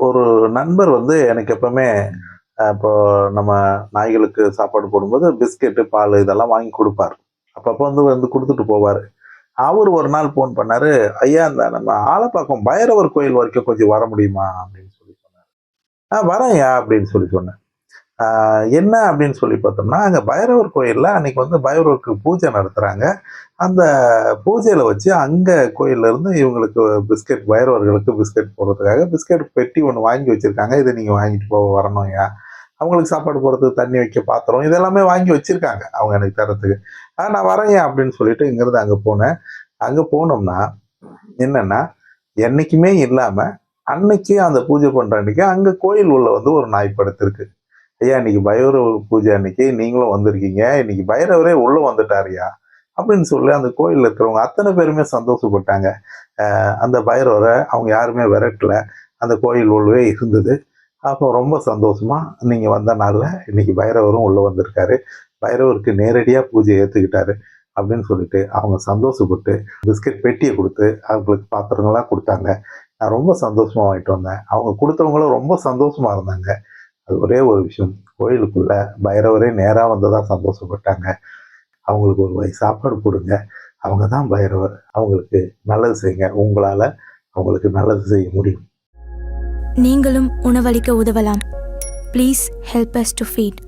ஒரு நண்பர் வந்து எனக்கு எப்பவுமே இப்போ நம்ம நாய்களுக்கு சாப்பாடு போடும்போது பிஸ்கெட்டு, பால் இதெல்லாம் வாங்கி குடுப்பாரு. அப்பப்போ வந்து வந்து குடுத்துட்டு போவாரு. அவரு ஒரு நாள் ஃபோன் பண்ணாரு, "ஐயா இந்த நம்ம ஆலப்பாக்கம் பைரவர் கோயில் வரைக்கும் கொஞ்சம் வர முடியுமா?" அப்படின்னு சொல்லி சொன்னாரு. வரேன்யா" அப்படின்னு சொல்லி சொன்னேன். ஆ என்ன அப்படின்னு சொல்லி பார்த்தோம்னா, அங்க பைரவர் கோயில்ல அன்னைக்கு வந்து பைரவருக்கு பூஜை நடத்துறாங்க. அந்த பூஜையில வச்சு அங்க கோயில்ல இருந்து இவங்களுக்கு பிஸ்கட் பைரவர்களுக்கு பிஸ்கட் போடுறதுக்காக பிஸ்கட் பெட்டி ஒண்ணு வாங்கி வச்சிருக்காங்க. இத நீங்க வாங்கிட்டு வரணும்யா. அவங்களுக்கு சாப்பாடு போடுறதுக்கு தண்ணி வைக்க பாத்திரம், இது எல்லாமே வாங்கி வச்சிருக்காங்க. அவங்க எனக்கு தர்றதுக்கு. நான் வரேன்யா அப்படின்னு சொல்லிட்டு இங்கிருந்து அங்க போனேன். அங்க போனோம்னா என்னன்னா, என்னைக்குமே இல்லாம, அன்னைக்கு அந்த பூஜை பண்ற அன்னைக்கு அங்க கோயில் உள்ள வந்து ஒரு நாய் படுத்திருக்கு. ஐயா இன்னைக்கு பைரவர் பூஜை அன்னைக்கு நீங்களும் வந்திருக்கீங்க. இன்னைக்கு பைரவரே உள்ள வந்துட்டாருய்யா! அப்படின்னு சொல்லி அந்த கோயில்ல இருக்கிறவங்க அத்தன பேருமே சந்தோஷப்பட்டாங்க. அந்த பைரவர அவங்க யாருமே விரட்டல. அந்த கோயில் உள்ளவே இருந்தது. அப்போ ரொம்ப சந்தோஷமா, நீங்க வந்த நாள்ல இன்னைக்கு பைரவரும் உள்ள வந்திருக்காரு. பைரவருக்கு நேரடியா பூஜை ஏத்துக்கிட்டாரு. அப்படின்னு சொல்லிட்டு அவங்க சந்தோஷப்பட்டு, பிஸ்கட் பெட்டிய குடுத்து, அவங்களுக்கு பாத்திரங்கள்லாம் குடுத்தாங்க. நான் ரொம்ப சந்தோஷமா வாங்கிட்டு வந்தேன். அவங்க குடுத்தவங்களும் ரொம்ப சந்தோஷமா இருந்தாங்க. அது ஒரே ஒரு விஷயம். கோயிலுக்குள்ள பைரவரே நேரா வந்ததா சந்தோஷப்பட்டாங்க. அவங்களுக்கு ஒரு வாய் சாப்பாடு போடுங்க. அவங்க தான் பைரவர். அவங்களுக்கு நல்லது செய்யுங்க. உங்களால அவங்களுக்கு நல்லது செய்ய முடியும். நீங்களும் உணவளிக்க உதவலாம். Please help us to feet.